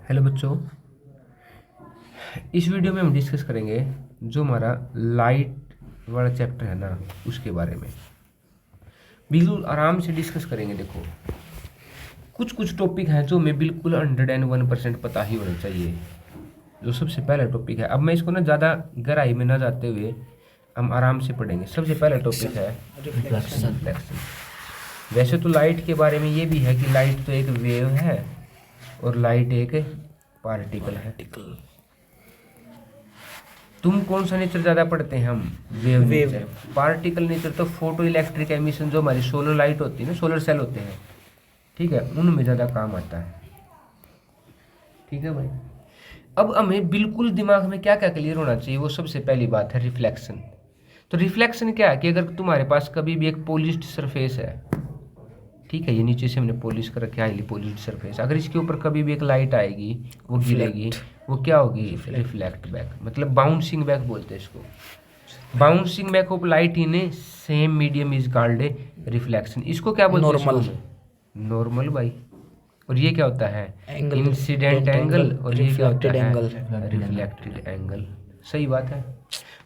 Hello बच्चों, इस video में हम डिस्कस करेंगे जो हमारा लाइट वाला चैप्टर है ना, उसके बारे में बिल्कुल आराम से डिस्कस करेंगे। देखो, कुछ कुछ टॉपिक हैं जो हमें बिल्कुल 101% पता ही होना चाहिए। जो सबसे पहला टॉपिक है, अब मैं इसको ना ज़्यादा गहराई में ना जाते हुए हम आराम से पढ़ेंगे। सबसे पहला टॉपिक है रिफ्लेक्शन। वैसे तो लाइट के बारे में ये भी है कि लाइट तो एक वेव है और लाइट एक पार्टिकल है। तुम कौन सा नेचर ज़्यादा पढ़ते हैं? हम वेव नेचर। पार्टिकल नेचर तो फोटो इलेक्ट्रिक एमिशन, जो हमारी सोलर लाइट होती है ना, सोलर सेल होते हैं, ठीक है, उनमें ज़्यादा काम आता है। ठीक है भाई। अब हमें बिल्कुल दिमाग में क्या क्या क्लियर होना चाहिए, वो सबसे पहली बात है रिफ्लेक्शन। तो रिफ्लेक्शन क्या है कि अगर तुम्हारे पास कभी भी एक पॉलिश्ड सरफेस है, ठीक है, ये नीचे से हमने पॉलिश कर रखा है, हाईली पॉलिश्ड सरफेस, अगर इसके ऊपर कभी भी एक लाइट आएगी, वो गिरेगी, वो क्या होगी? रिफ्लेक्ट बैक, मतलब बाउंसिंग बैक बोलते हैं इसको। Bouncing back of light in A same medium is called a reflection. इसको क्या बोलते हैं? नॉर्मल। नॉर्मल भाई। और ये क्या होता है? Incident angle. और ये क्या होता है? Reflected angle. सही बात है।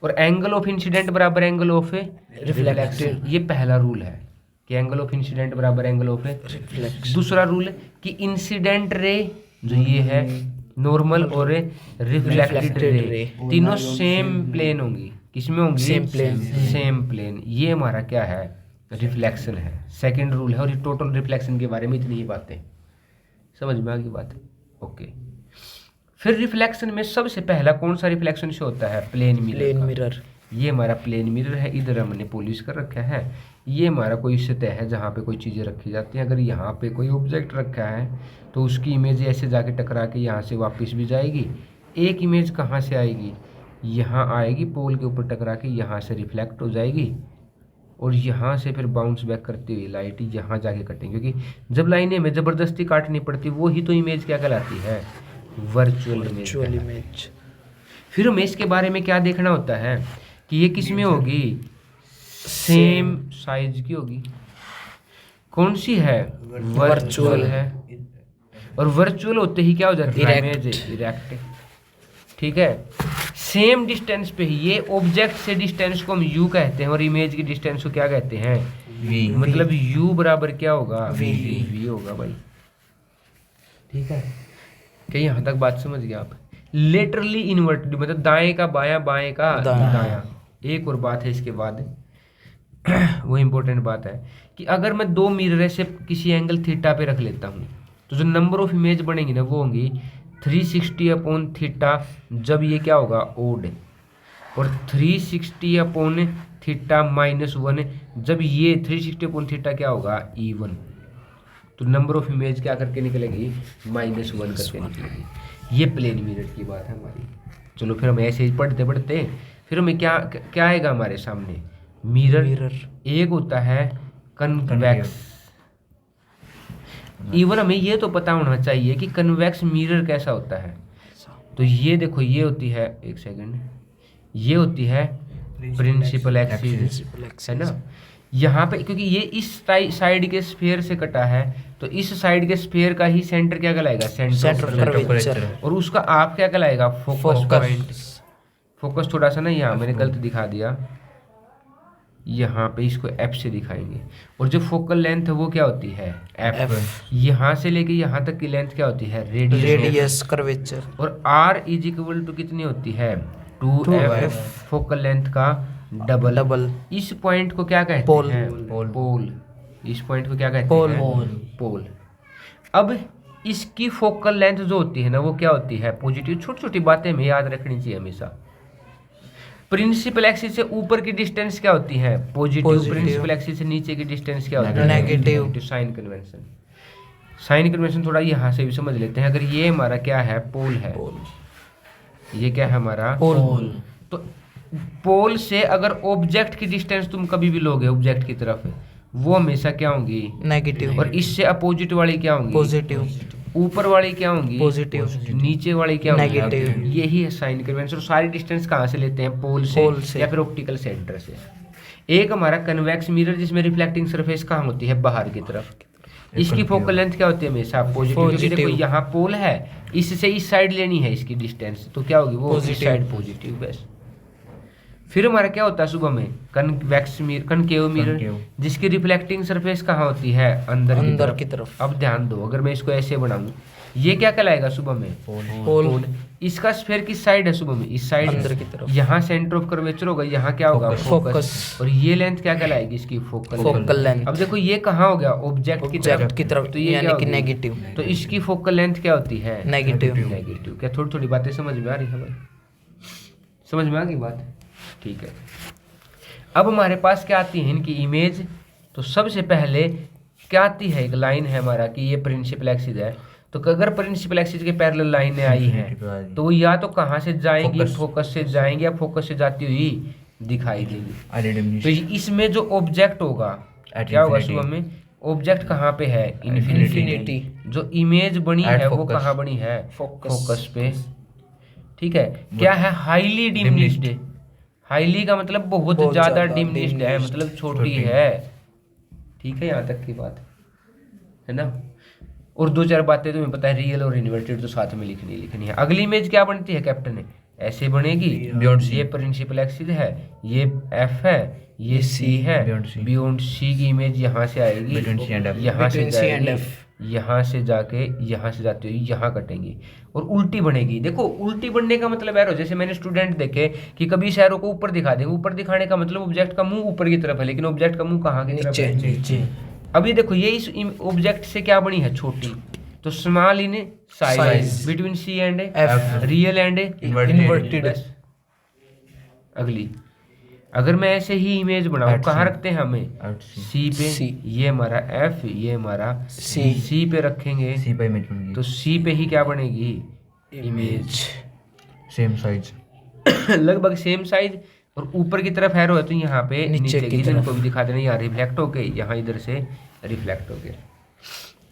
और एंगल ऑफ इंसिडेंट बराबर एंगल ऑफ रिफ्लेक्शन, ये पहला रूल है कि एंगल ऑफ इंसिडेंट बराबर एंगल ऑफ रिफ्लेक्शन। दूसरा रूल कि इंसिडेंट रे जो ये है नॉर्मल और रिफ्लेक्टेड रे तीनों सेम प्लेन होंगी। किसमें होंगी? Same plane. Same plane. ये हमारा क्या है? रिफ्लेक्शन है, सेकंड रूल है। और ये टोटल रिफ्लेक्शन के बारे में इतनी ही बातें समझ में आ गई बात? ओके। फिर रिफ्लेक्शन में सबसे पहला कौन सा रिफ्लेक्शन शो होता है? Plane mirror. ये हमारा प्लेन मिरर है, इधर हमने पॉलिश कर रखा है। ये हमारा कोई सतह है जहाँ पे कोई चीज़ें रखी जाती हैं। अगर यहाँ पे कोई ऑब्जेक्ट रखा है तो उसकी इमेज ऐसे जाके टकरा के यहाँ से वापस भी जाएगी। एक इमेज कहाँ से आएगी? यहाँ आएगी, पोल के ऊपर टकरा के यहाँ से रिफ्लेक्ट हो जाएगी और यहाँ से फिर बाउंस बैक करती हुई लाइट यहाँ जाके कटेंगी। क्योंकि जब लाइनें में ज़बरदस्ती काटनी पड़ती, वो ही तो इमेज क्या कहलाती है? Virtual image. फिर हमें इसके बारे में क्या देखना होता है कि ये किस में होगी? सेम साइज की होगी। कौन सी है? वर्चुअल है। और वर्चुअल होते ही क्या हो जाती है? Image erect. ठीक है। सेम डिस्टेंस पे ही, ये ऑब्जेक्ट से डिस्टेंस को हम यू कहते हैं और इमेज की डिस्टेंस को क्या कहते हैं? वी। मतलब यू बराबर क्या होगा? वी होगा भाई। ठीक है, क्या यहाँ तक बात समझ गए आप? लेटरली इन्वर्टेड, मतलब दाएं का बायां, बाएं का दायां। एक और बात है इसके बाद वो इम्पोर्टेंट बात है कि अगर मैं दो मिरर से किसी एंगल थीटा पे रख लेता हूँ तो जो नंबर ऑफ इमेज बनेंगी ना, वो होंगी 360 अपॉन थीटा, जब ये क्या होगा? ओड। और 360 अपॉन थीटा -1, जब ये 360 अपॉन थीटा क्या होगा? E1। तो नंबर ऑफ इमेज क्या करके निकलेगी? -1 करके निकलेगी। ये प्लेन मिरर की बात है हमारी। चलो फिर हम ऐसे ही पढ़ते पढ़ते फिर हमें क्या क्या आएगा हमारे सामने? मिरर एक होता है कन्वेक्स। इवन हमें ये तो पता होना चाहिए कि कन्वेक्स मिरर कैसा होता है। तो ये देखो, ये होती है, एक सेकंड, ये होती है प्रिंसिपल एक्सिस, है ना। यहाँ पे क्योंकि ये इस साइड के स्फीयर से कटा है, तो इस साइड के स्फीयर का ही सेंटर क्या कहलाएगा? Centre of curvature. और उसका आप क्या कहलाएगा? Focus point. फोकस थोड़ा सा ना यहाँ मैंने गलत दिखा दिया, यहाँ पे इसको एफ से दिखाएंगे। और जो फोकल लेंथ है वो क्या होती है? एफ। यहाँ से लेके यहाँ तक की लेंथ क्या होती है? Radius curvature. और आर इज इक्वल टू कितनी होती है? 2f, फोकल लेंथ का डबल। इस पॉइंट को क्या कहते हैं? पोल। इस पॉइंट को क्या कहते हैं? पोल। अब इसकी फोकल लेंथ जो होती है ना, वो क्या होती है? पॉजिटिव। छोटी छोटी बातें हमें याद रखनी चाहिए हमेशा। प्रिंसिपल एक्सिस से ऊपर की डिस्टेंस क्या होती है? पॉजिटिव। प्रिंसिपल एक्सिस से नीचे की डिस्टेंस क्या होती है? Negative. Sign convention. Sign convention थोड़ा यहाँ से भी समझ लेते हैं। अगर ये हमारा क्या है? पोल है। ये क्या है हमारा? पोल। तो पोल से अगर ऑब्जेक्ट की डिस्टेंस तुम कभी भी लोगे ऑब्जेक्ट की तरफ, वो हमेशा क्या होंगी? नेगेटिव। और इससे अपोजिट वाली क्या होंगी? पॉजिटिव। ऊपर वाली क्या होंगी? पॉजिटिव। नीचे वाली क्या होंगी? नेगेटिव। यही है साइन कन्वेंशन। सारी डिस्टेंस कहाँ से लेते हैं? पोल से या फिर ऑप्टिकल सेंटर से। एक हमारा कन्वेक्स मिरर, जिसमें रिफ्लेक्टिंग सरफेस कहाँ होती है? बाहर की तरफ। इसकी फोकल लेंथ क्या होती है हमेशा पॉजिटिव, क्योंकि देखो यहाँ पोल है, इससे इस साइड लेनी है इसकी डिस्टेंस, तो क्या होगी वो इस साइड पॉजिटिव बस। फिर हमारा क्या होता है सुबह में कन्वेक्स मिरर, कनकेव मिरर, जिसकी रिफ्लेक्टिंग सरफेस कहाँ होती है अंदर की तरफ। अब ध्यान दो, अगर मैं इसको ऐसे बनाऊं, ये क्या कहलाएगा सुबह में पोल। इसका स्फीयर किस साइड है सुबह में, इस साइड अंदर की तरफ। यहाँ सेंटर ऑफ कर्वेचर होगा, यहाँ क्या होगा फोकस, और ये लेंथ क्या कहलाएगी इसकी फोकल लेंथ। अब देखो ये कहाँ हो गया ऑब्जेक्ट की तरफ, तो ये यानी कि नेगेटिव, तो इसकी फोकल लेंथ क्या होती है नेगेटिव। क्या थोड़ी थोड़ी बातें समझ में आ रही है भाई, समझ में आ गई बात, ठीक है। अब हमारे पास क्या आती है इनकी इमेज, तो सबसे पहले क्या आती है, एक लाइन है हमारा कि ये प्रिंसिपल एक्सिस है, तो अगर प्रिंसिपल एक्सिस के पैरेलल लाइनें आई हैं तो वो या तो कहाँ से जाएंगी, फोकस से जाएंगी, या फोकस से जाती हुई दिखाई देगी। तो इसमें जो ऑब्जेक्ट होगा क्या होगा सुबह में, ऑब्जेक्ट कहाँ पे है इन्फिनिटी, जो इमेज बनी है वो कहाँ बनी है फोकस पे, ठीक है। क्या है हाईली डिमिनिश्ड, हाईली का मतलब बहुत ज्यादा डिमिनिश्ड है, मतलब छोटी है, ठीक है, यहाँ तक की बात है ना। और दो चार बातें तुम्हें पता है रियल और इन्वर्टेड तो साथ में लिखनी है। अगली इमेज क्या बनती है कैप्टन, ऐसे बनेगी, ये प्रिंसिपल एक्सिस है, ये एफ है, ये सी है, बियॉन्ड सी की इमेज यहाँ से आएगी, यहाँ से जाएगी, यहाँ से जाके यहाँ से जाते हुए यहाँ कटेंगी और उल्टी बनेगी। देखो उल्टी बनने का मतलब एरो, जैसे मैंने स्टूडेंट देखे कि कभी इस एरो को ऊपर दिखा देंगे, ऊपर दिखाने का मतलब ऑब्जेक्ट का मुंह ऊपर की तरफ है, लेकिन ऑब्जेक्ट का मुंह कहाँ की तरफ है नीचे। अभी देखो ये इस ऑब्जेक्ट से क्या बनी है छोटी, तो small in size between C and F, real and inverted. अगली अगर मैं ऐसे ही इमेज बनाऊं, कहाँ रखते हैं हमें सी पे, ये हमारा एफ, ये हमारा सी पे रखेंगे, सी पे इमेज बनेगी, तो सी पे ही क्या बनेगी इमेज, सेम साइज लगभग सेम साइज, और ऊपर की तरफ एरो है तो यहाँ पे नीचे की तरफ को भी दिखा देना, यहाँ रिफ्लेक्ट होके यहाँ इधर से रिफ्लेक्ट होके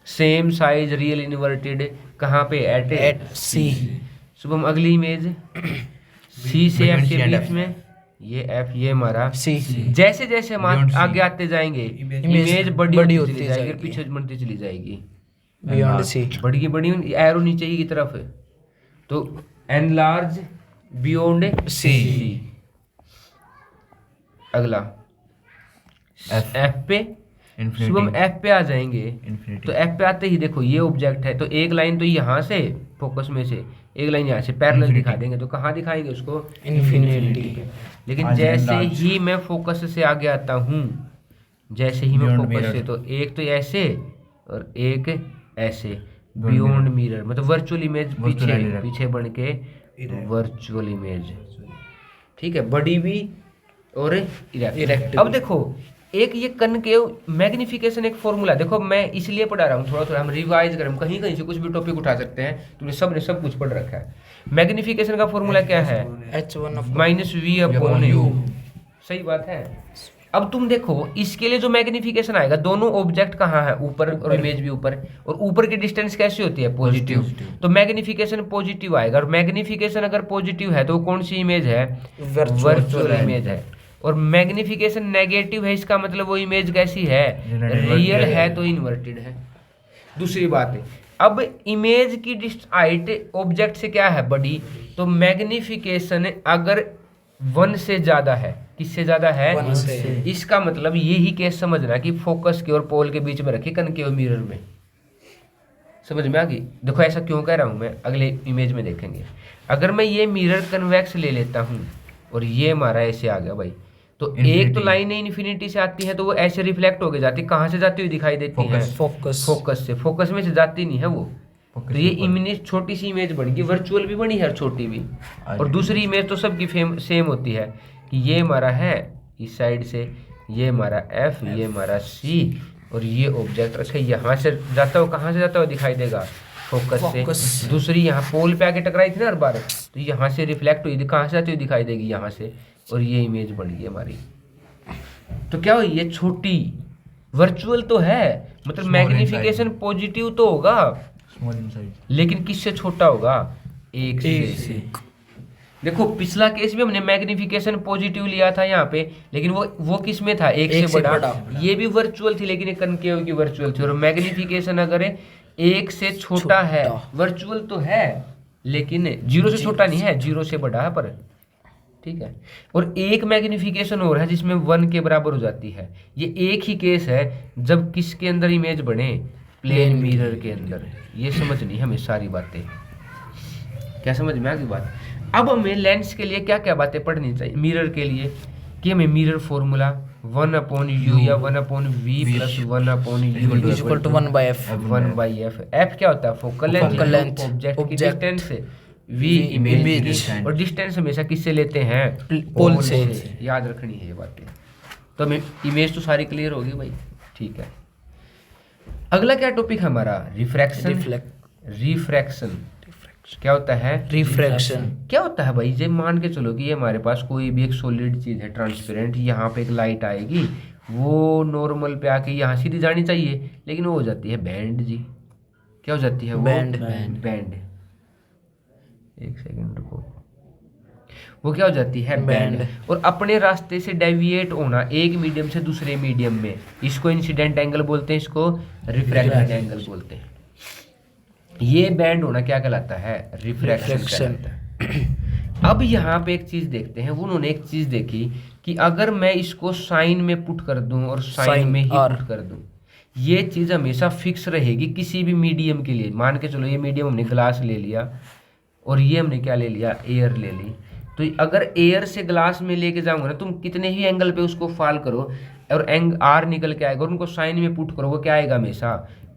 सेम साइज रियल इन्वर्टेड, कहाँ पे एट सी। शुभम अगली इमेज सी से एफ के बीच में, ये एफ ये हमारा सी, जैसे जैसे हम आगे आते जाएंगे इमेज बड़ी होती जाएगी, पीछे बढ़ती चली जाएगी, बियॉन्ड सी बड़ी एरो नीचे ही की तरफ है, तो एनलार्ज बियॉन्ड सी। अगला एफ पे, शुभम एफ पे आ जाएंगे, तो एफ पे आते ही देखो ये ऑब्जेक्ट है, तो एक लाइन तो यहाँ से फोकस में से, एक लाइन यहाँ से पैरेलल दिखा देंगे, तो कहाँ दिखाएंगे उसको इन्फिनिटी। लेकिन जैसे ही मैं फोकस से आगे आता हूँ, जैसे ही मैं फोकस से, तो एक तो ऐसे और एक ऐसे बियॉन्ड मिरर, मतलब वर्चुअल इमेज पीछे बन के वर्चुअल इमेज, ठीक है, बड़ी भी और इरेक्ट। अब देखो एक ये कनकेव मैग्निफिकेशन एक फॉर्मूला, देखो मैं इसलिए पढ़ा रहा हूँ, थोड़ा हम रिवाइज करें, कहीं कहीं से कुछ भी टॉपिक उठा सकते हैं, तुमने सब कुछ पढ़ रखा है। मैग्निफिकेशन का फॉर्मूला क्या है, H1-V/U, सही बात है। अब तुम देखो इसके लिए जो मैग्निफिकेशन आएगा, दोनों ऑब्जेक्ट कहाँ है ऊपर और इमेज भी ऊपर, और ऊपर की डिस्टेंस कैसी होती है पॉजिटिव, तो मैग्निफिकेशन पॉजिटिव आएगा, और मैग्निफिकेशन अगर पॉजिटिव है तो कौन सी इमेज है वर्चुअल इमेज है, और मैग्निफिकेशन नेगेटिव है, इसका मतलब वो इमेज कैसी है रियल है, तो इन्वर्टेड है। दूसरी बात है, अब इमेज की हाइट ऑब्जेक्ट से क्या है बड़ी, तो मैग्निफिकेशन अगर 1 से ज्यादा है, किससे ज्यादा है 1 से, इसका मतलब यही केस समझना कि फोकस के और पोल के बीच में रखी कनकेव मिरर में, समझ में आ गई। देखो ऐसा क्यों कह रहा हूं मैं, अगले इमेज में देखेंगे। अगर मैं ये मिरर कन्वेक्स ले लेता हूं और ये हमारा ऐसे आ गया भाई, तो एक तो लाइन इन्फिनिटी से आती है, तो वो ऐसे रिफ्लेक्ट होके जाती है, कहाँ से जाती हुई दिखाई देती है फोकस से, फोकस में से जाती नहीं है वो, तो ये इमेज छोटी सी इमेज बन गई, वर्चुअल भी बनी है और छोटी भी। और दूसरी इमेज तो सबकी सेम होती है कि ये हमारा है इस साइड से, ये हमारा एफ, ये हमारा सी, और ये ऑब्जेक्ट रखे यहाँ से जाता हो, कहाँ से जाता हो दिखाई देगा फोकस से। दूसरी यहाँ पोल पे आके टकराई थी ना हर बार, तो यहाँ से रिफ्लेक्ट हुई, कहाँ से जाती हुई दिखाई देगी यहाँ से, और ये इमेज बन गई हमारी। तो क्या हुई, ये छोटी वर्चुअल तो है, मतलब मैग्निफिकेशन पॉजिटिव तो होगा, लेकिन किससे छोटा होगा, एक से। देखो पिछला केस में हमने मैग्निफिकेशन पॉजिटिव लिया था यहाँ पे, लेकिन वो किस में था, एक से बड़ा। ये भी वर्चुअल थी लेकिन एक कनकेव की वर्चुअल थी। और मैग्निफिकेशन अगर एक से छोटा है, वर्चुअल तो है लेकिन 0 से छोटा नहीं है, 0 से बड़ा है पर, ठीक है। और एक मैग्निफिकेशन और है जिसमें 1 के बराबर हो जाती है। ये एक ही केस है जब किसके अंदर इमेज बने, प्लेन मिरर के अंदर। ये समझनी हमें सारी बातें, क्या समझ में आ गई बात। अब हमें लेंस के लिए क्या क्या बातें पढ़नी चाहिए मिरर के लिए, कि हमें मिरर फॉर्मूला 1/u या 1/v plus 1/u equal to 1/f। 1/f। f क्या होता है, फोकल लेंथ, ऑब्जेक्ट की डिस्टेंस, v इमेज, और डिस्टेंस हमेशा किससे लेते हैं, पोल से। याद रखनी है ये बातें। तो हमें इमेज तो सारी क्लियर होगी भाई, ठीक है। अगला क्या टॉपिक है हमारा, रिफ्रैक्शन। रिफ्रैक्शन क्या होता है, रिफ्रैक्शन क्या होता है भाई। जब मान के चलो कि ये हमारे पास कोई भी एक सॉलिड चीज है ट्रांसपेरेंट, यहाँ पे एक लाइट आएगी, वो नॉर्मल पे आके यहाँ सीधी जानी चाहिए, लेकिन वो हो जाती है बैंड जी। क्या हो जाती है वो, बैंड। एक सेकंड रुको, वो क्या हो जाती है, बैंड। और अपने रास्ते से डेविएट होना एक मीडियम से दूसरे मीडियम में, इसको इंसिडेंट एंगल बोलते हैं, इसको रिफ्रैक्टेड एंगल बोलते हैं। ये बैंड होना क्या कहलाता है, रिफ्रैक्शन कहलाता है। अब यहाँ पे एक चीज देखते हैं, उन्होंने एक चीज देखी कि अगर मैं इसको साइन में पुट कर दूं और साइन में ही पुट कर दूं, ये चीज हमेशा फिक्स रहेगी किसी भी मीडियम के लिए। मान के चलो ये मीडियम हमने ग्लास ले लिया और ये हमने क्या ले लिया, एयर ले ली। तो अगर एयर से ग्लास में लेके जाऊंगा ना, तुम कितने ही एंगल पे उसको फॉल करो और आर निकल के आएगा, और उनको साइन में पुट करो, वो क्या आएगा, हमेशा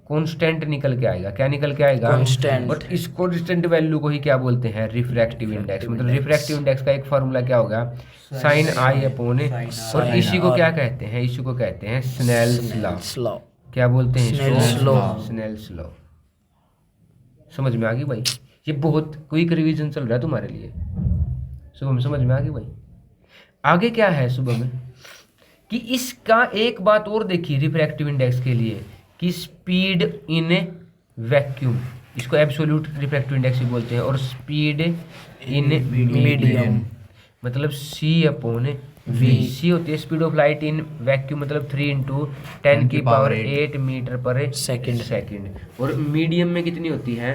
कांस्टेंट निकल के आएगा। क्या निकल के आएगा, कांस्टेंट। और इस कांस्टेंट वैल्यू को ही क्या बोलते हैं, रिफ्रैक्टिव इंडेक्स। मतलब रिफ्रैक्टिव इंडेक्स का एक फार्मूला क्या होगा, साइन आई अपॉन, और इसी को क्या कहते हैं, इसी को कहते हैं स्नेल्स लॉ। क्या बोलते हैं, स्नेल्स लॉ। समझ में आ गई भाई। ये बहुत क्विक रिवीजन चल रहा है तुम्हारे लिए, सुबह में समझ में आ गई भाई। आगे क्या है सुबह में, कि इसका एक बात और देखिए रिफ्रैक्टिव इंडेक्स के लिए, कि स्पीड इन वैक्यूम, इसको एब्सोल्यूट रिफ्रैक्टिव इंडेक्स भी बोलते हैं, और स्पीड इन मीडियम मतलब c/v। c होती है speed of light in vacuum, मतलब 3 × 10⁸ मीटर पर सेकेंड। और मीडियम में कितनी होती है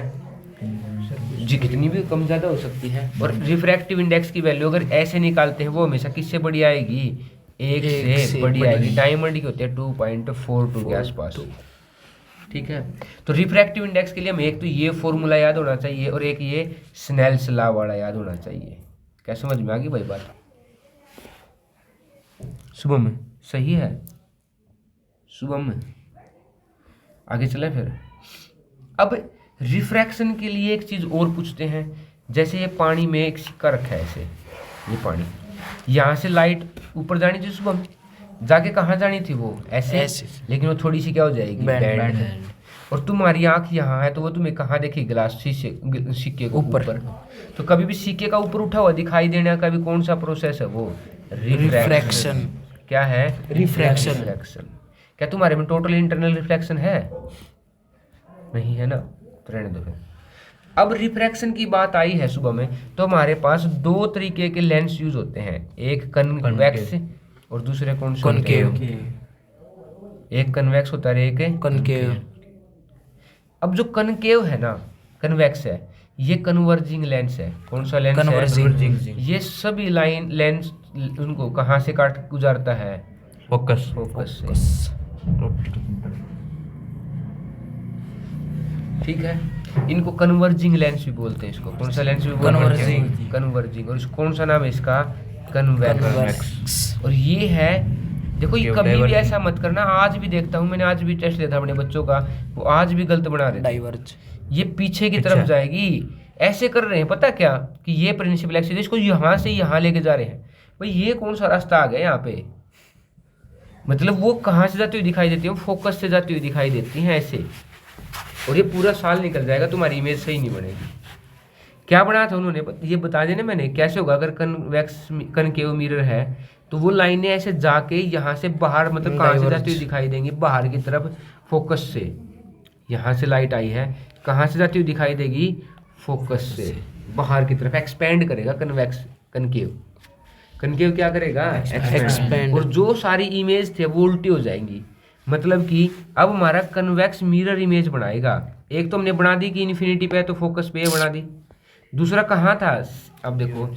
जी, कितनी भी कम ज़्यादा हो सकती है। और रिफ्रैक्टिव इंडेक्स की वैल्यू अगर ऐसे निकालते हैं, वो हमेशा किससे बड़ी आएगी, एक से बड़ी आएगी। डायमंड की होती है 2.42 के आसपास, ठीक है। तो रिफ्रैक्टिव इंडेक्स के लिए हमें एक तो ये फॉर्मूला याद होना चाहिए और एक ये स्नेल्स लॉ वाला याद होना चाहिए। क्या समझ में आ गई भाई बात, सुबह में सही है। सुबह में आगे चले फिर। अब रिफ्रैक्शन के लिए एक चीज और पूछते हैं, जैसे ये पानी में एक सिक्का रखा है ऐसे, ये पानी, यहाँ से लाइट ऊपर जानी थी सुबह में, जाके कहाँ जानी थी वो ऐसे, लेकिन वो थोड़ी सी क्या हो जाएगी, बैंड। और तुम्हारी आंख यहाँ है तो वो तुम्हें कहाँ देखेगी, ग्लास सिक्के को ऊपर। तो कभी भी सिक्के का ऊपर उठा हुआ दिखाई देने का भी कौन सा प्रोसेस है, वो रिफ्रैक्शन। क्या है, रिफ्रैक्शन। क्या तुम्हारे में टोटल इंटरनल रिफ्लेक्शन है, नहीं है ना, तो रहने दो फिर। अब रिफ्रैक्शन की बात आई है सुबह में, तो हमारे पास दो तरीके के लेंस यूज होते हैं, एक कन्वेक्स और दूसरे कौन से, कॉनकेव। एक कन्वेक्स होता है, एक कॉनकेव। अब जो कनकेव है ना, कन्वेक्स है, ये कन्वर्जिंग लेंस है। कौन सा लेंस है, ये सभी लाइन लेंस उनको कहाँ से काट गुजारता है, फोकस से, ठीक है। इनको कन्वर्जिंग लेंस भी बोलते हैं, इसको कौन सा लेंस भी बोलते हैं, कन्वर्जिंग। और कौन सा नाम है इसका, कन्वेक्स। और ये है, देखो ये कभी भी ऐसा मत करना, आज भी देखता हूँ मैंने, आज भी टेस्ट लिया था अपने बच्चों का, वो आज भी गलत बना रहे, डाइवर्ज। ये पीछे की तरफ जाएगी, ऐसे कर रहे हैं, पता क्या, कि ये प्रिंसिपल एक्सिस, इसको यहाँ से यहाँ लेके जा रहे हैं। भाई ये कौन सा रास्ता आ गया यहाँ पे, मतलब वो कहाँ से जाती हुई दिखाई देती है, वो फोकस से जाती हुई दिखाई देती हैं ऐसे, और ये पूरा साल निकल जाएगा, तुम्हारी इमेज सही नहीं बनेगी। क्या बनाया था उन्होंने, ये बता देना मैंने कैसे होगा। अगर कनकेव मिरर है तो वो लाइनें ऐसे जाके यहाँ से बाहर, मतलब कहाँ से जाती हुई दिखाई देंगी, बाहर की तरफ, फोकस से। यहाँ से लाइट आई है, कहाँ से जाती हुई दिखाई देगी, फोकस से, बाहर की तरफ एक्सपेंड करेगा, कन्वेक्स कनकेव। कनकेव क्या करेगा? Expand। और जो सारी इमेज थे वो उल्टी हो जाएंगी। मतलब कि अब हमारा कन्वेक्स मिरर इमेज बनाएगा। एक तो हमने बना दी कि इन्फिनिटी पे है तो फोकस पे बना दी। दूसरा कहाँ था? अब देखो,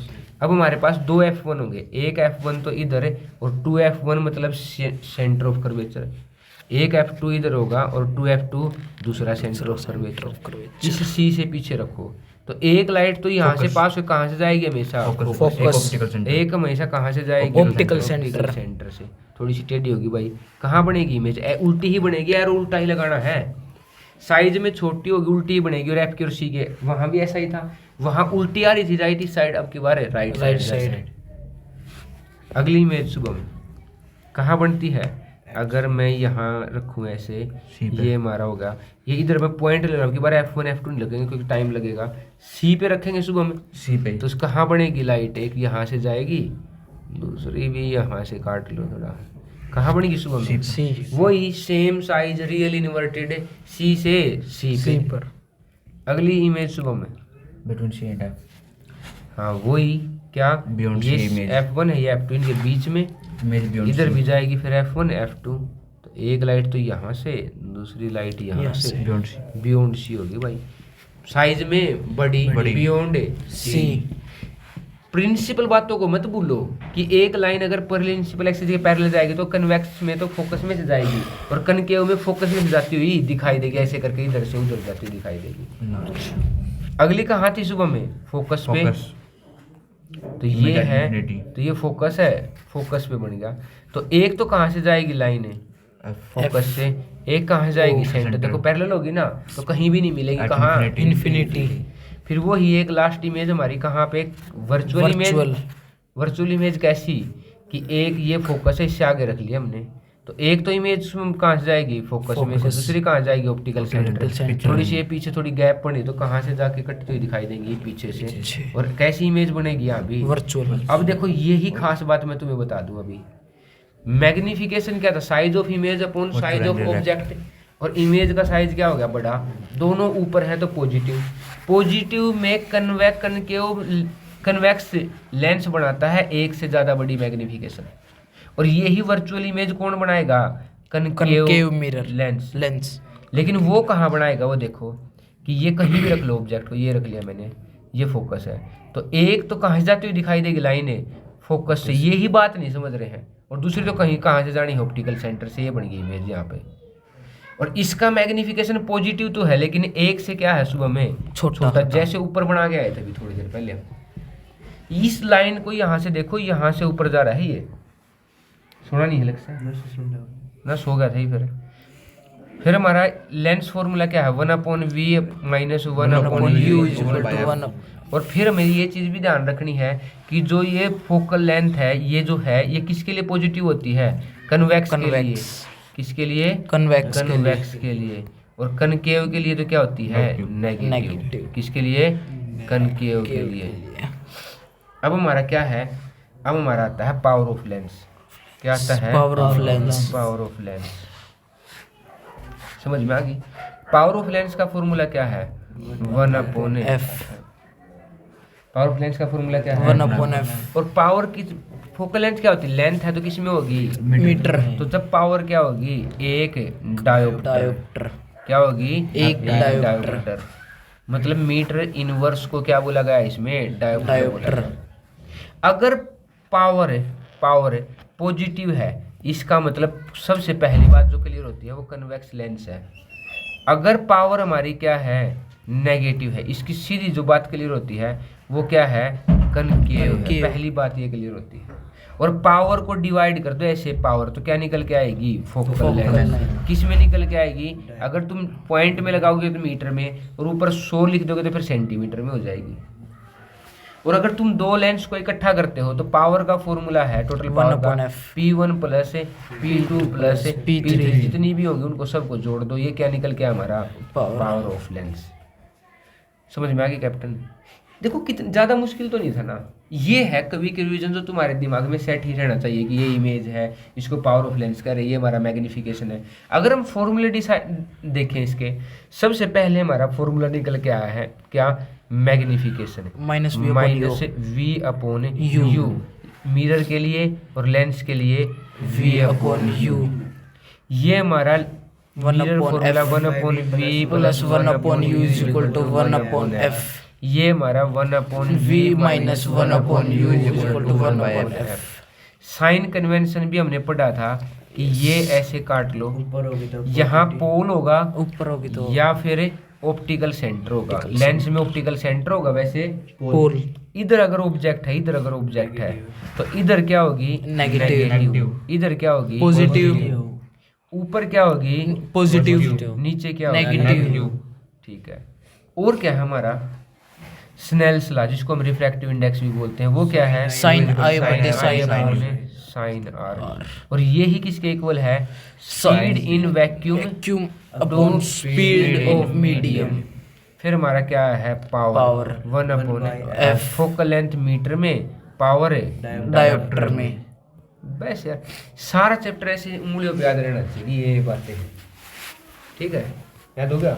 अब हमारे पास दो F1 होंगे, एक F1 तो इधर है और 2F1 मतलब सेंटर ऑफ कर्वेचर, एक F2 इधर होगा और 2F2 दूसरा सेंटर ऑफ कर्वेचर। इस C से पीछे रखो तो एक लाइट तो यहाँ से पास हो, कहाँ से जाएगी? हमेशा Focus। एक हमेशा कहाँ से जाएगी? Optical center। सेंटर से। थोड़ी सी टेढ़ी होगी भाई, कहाँ बनेगी इमेज? उल्टी ही बनेगी यार, उल्टा ही लगाना है। साइज में छोटी होगी, उल्टी ही बनेगी। और F के और C के वहाँ भी ऐसा ही था, वहाँ उल्टी आ रही थी राइट साइड, अब की बार है राइट साइड। अगली इमेज शुभम कहाँ बनती है? अगर मैं यहाँ रखूँ ऐसे, ये हमारा होगा, ये इधर मैं पॉइंट ले रहा हूँ कि बार F1 F2 नहीं लगेंगे क्योंकि टाइम लगेगा। C पे रखेंगे शुभम, सी पे। तो कहाँ बनेगी लाइट? एक यहाँ से जाएगी, दूसरी भी यहाँ से काट लो थोड़ा, कहाँ बनेगी शुभम? C। वही same size real inverted C से C पे। पर। अगली इमेज शुभम है बिटवीन सी एंड एफ। हाँ वही क्या, Beyond ये C image। F1 है, ये F2 इनके बीच में, इमेज बियॉन्ड इधर भी जाएगी फिर F1 F2। तो एक लाइट तो यहाँ से, दूसरी लाइट यहाँ से, बियॉन्ड सी। बियॉन्ड सी होगी भाई, साइज में बड़ी, बड़ी। Beyond C। प्रिंसिपल बातों को मत भूलो कि एक लाइन अगर प्रिंसिपल एक्सिस के पैरेलल जाएगी तो कन्वेक्स में तो फोकस में से जाएगी और कनकेव में फोकस में से जाती हुई दिखाई देगी, ऐसे करके इधर से उधर जाती हुई दिखाई देगी। अगली कहाँ थी सुबह में? फोकस पे। फोकस। तो ये Image है, infinity। तो ये फोकस है, फोकस पे बन गया। तो एक तो कहाँ से जाएगी लाइन है? फोकस से। एक कहाँ से जाएगी? सेंटर। center। देखो पैरेलल होगी ना तो कहीं भी नहीं मिलेगी, कहाँ? इन्फिनिटी। फिर वो ही एक लास्ट इमेज हमारी कहाँ पे? Virtual image. वर्चुअल इमेज कैसी कि एक ये फोकस है, इससे आगे रख लिया हमने, तो एक तो इमेज कहाँ से जाएगी? फोकस में से। दूसरी कहाँ जाएगी? Optical centre. थोड़ी सी पीछे थोड़ी गैप पड़ी तो कहाँ से जाके कटती हुई दिखाई देंगी? पीछे से। और कैसी इमेज बनेगी यहाँ भी? वर्चुअल। अब देखो यही खास बात मैं तुम्हें बता दूं अभी। मैग्निफिकेशन क्या था? Size of image upon size of object. और इमेज का साइज क्या हो गया? बड़ा। दोनों ऊपर है तो पॉजिटिव। पॉजिटिव में कन्वेक्स लेंस बनाता है एक से ज्यादा बड़ी मैग्निफिकेशन। और यही वर्चुअल इमेज कौन बनाएगा? Concave mirror lens. लेकिन वो कहाँ बनाएगा? वो देखो कि ये कहीं भी रख लो ऑब्जेक्ट को, ये रख लिया मैंने, ये फोकस है, तो एक तो कहाँ से जाती हुई दिखाई देगी लाइनें? फोकस से। ये ही बात नहीं समझ रहे हैं। और दूसरी तो कहाँ से जानी है? ऑप्टिकल सेंटर से। ये बन गई इमेज यहाँ पे। और इसका मैग्निफिकेशन पॉजिटिव तो है लेकिन एक से क्या है सुबह में? छोटा। जैसे ऊपर बना के आए थे अभी थोड़ी देर पहले। इस लाइन को यहाँ से देखो, यहाँ से ऊपर जा रहा है ये। सुना नहीं है लगता ना? सो गया था ही। फिर हमारा लेंस फॉर्मूला क्या है? 1/v minus 1/u equal to 1। और फिर हमें ये चीज़ भी ध्यान रखनी है कि जो ये फोकल लेंथ है, ये जो है, ये किसके लिए पॉजिटिव होती है? कन्वेक्स के लिए। किसके लिए? कन्वेक्स के लिए। और कनकेव के लिए तो क्या होती है? नेगेटिव। किसके लिए? कनकेव के लिए। अब हमारा क्या है? अब हमारा आता है पावर ऑफ लेंस। क्या आता है? Power of lens. Power of lens समझ में आ गई? पावर ऑफ लेंस का फॉर्मूला क्या है? 1/f। पावर ऑफ लेंस का फॉर्मूला क्या है? 1/f। और पावर की फोकल लेंथ क्या होती है? लेंथ है तो किस में होगी? मीटर। तो जब पावर क्या होगी? एक डायोप्टर। क्या होगी? एक डायोप्टर। मतलब मीटर इनवर्स को क्या बोला गया इसमें? डायोप्टर। अगर पावर पॉजिटिव है, इसका मतलब सबसे पहली बात जो क्लियर होती है वो कन्वेक्स लेंस है। अगर पावर हमारी क्या है? नेगेटिव है, इसकी सीधी जो बात क्लियर होती है वो क्या है? कनकेव है। पहली बात ये क्लियर होती है। और पावर को डिवाइड कर दो ऐसे, पावर तो क्या निकल के आएगी? Focal length. किस में निकल के आएगी? अगर तुम पॉइंट में लगाओगे तो मीटर में, और ऊपर 100 लिख दोगे तो फिर सेंटीमीटर में हो जाएगी। और अगर तुम दो लेंस को इकट्ठा करते हो तो पावर का फॉर्मूला है टोटल पावर का P1 plus P2 plus P3, जितनी भी होंगी उनको सबको जोड़ दो। ये क्या निकल के हमारा? Power of lens. समझ में आ गई कैप्टन? देखो कितना ज़्यादा मुश्किल तो नहीं था ना। ये है कभी के रिवीजन जो तुम्हारे दिमाग में सेट ही रहना चाहिए कि ये इमेज है, इसको पावर ऑफ लेंस का है, ये हमारा मैग्निफिकेशन है। अगर हम फॉर्मूले डिसाइड देखें इसके, सबसे पहले हमारा फॉर्मूला निकल के आया है क्या, magnification minus V upon minus U। V upon U। U, mirror के लिए और लेंस के लिए V upon U। ये हमारा 1 mirror upon formula F 1 upon V plus 1 upon U is equal to 1 upon F। ये हमारा 1 upon V minus 1 upon U is equal to 1 upon F। Sign convention भी हमने पढ़ा था कि ये ऐसे काट लो, यहाँ पोल होगा ऊपर होगी तो या फिर ऑप्टिकल सेंटर होगा। लेंस में ऑप्टिकल सेंटर होगा, वैसे पोल। इधर अगर ऑब्जेक्ट है, इधर अगर ऑब्जेक्ट है तो इधर क्या होगी, नेगेटिव। इधर क्या होगी, पॉजिटिव। ऊपर क्या होगी, पॉजिटिव। नीचे क्या होगी, नेगेटिव। ठीक है। और क्या है हमारा स्नेल्स लॉ, जिसको हम रिफ्रैक्टिव इंडेक्स भी बोलते हैं, वो क्या है, Sin I बटे sin R। Sine R. और ये ही किसके इक्वल है, Sin speed in vacuum vacuum upon speed of medium. फिर हमारा क्या है, power 1 upon F। Focal length metre में, पावर है डायोप्टर में। बस यार, सारा चैप्टर ऐसे उंगलियों पे याद रहना चाहिए ये बातें, ठीक है, याद हो गया।